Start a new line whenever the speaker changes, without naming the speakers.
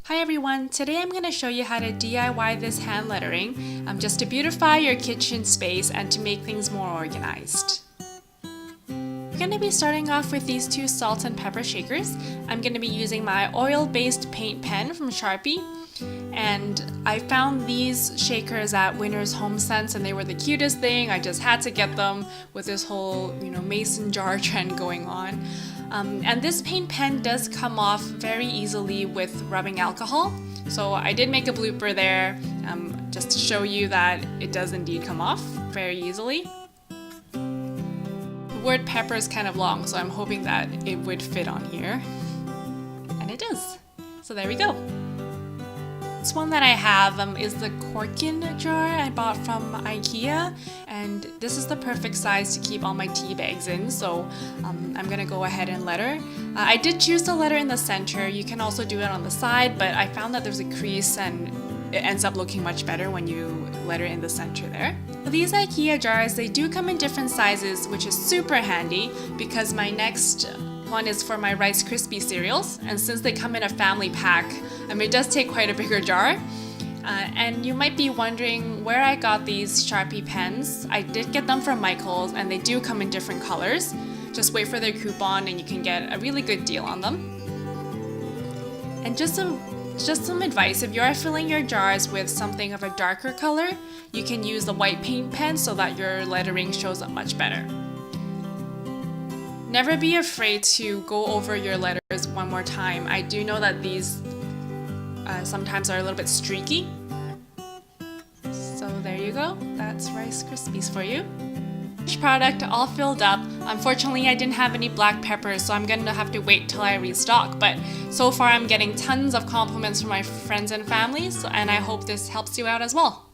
Hi everyone, today I'm going to show you how to DIY this hand lettering just to beautify your kitchen space and to make things more organized. We're going to be starting off with these two salt and pepper shakers. I'm going to be using my oil-based paint pen from Sharpie, and I found these shakers at Winners HomeSense and they were the cutest thing. I just had to get them with this whole mason jar trend going on. And this paint pen does come off very easily with rubbing alcohol. So I did make a blooper there just to show you that it does indeed come off very easily. The word pepper is kind of long, so I'm hoping that it would fit on here. And it does. So there we go. This one that I have is the Korken jar I bought from IKEA, and this is the perfect size to keep all my tea bags in, so I'm gonna go ahead and letter. I did choose the letter in the center. You can also do it on the side, but I found that there's a crease and it ends up looking much better when you letter in the center there. These IKEA jars, they do come in different sizes, which is super handy because my next one is for my Rice Krispie cereals, and since they come in a family pack, it does take quite a bigger jar. And you might be wondering where I got these Sharpie pens. I did get them from Michael's, and they do come in different colors. Just wait for their coupon and you can get a really good deal on them. And just some advice, if you are filling your jars with something of a darker color, you can use the white paint pen so that your lettering shows up much better. Never be afraid to go over your letters one more time. I do know that these sometimes are a little bit streaky. So there you go. That's Rice Krispies for you. Finished product all filled up. Unfortunately, I didn't have any black peppers, so I'm gonna have to wait till I restock. But so far, I'm getting tons of compliments from my friends and family, and I hope this helps you out as well.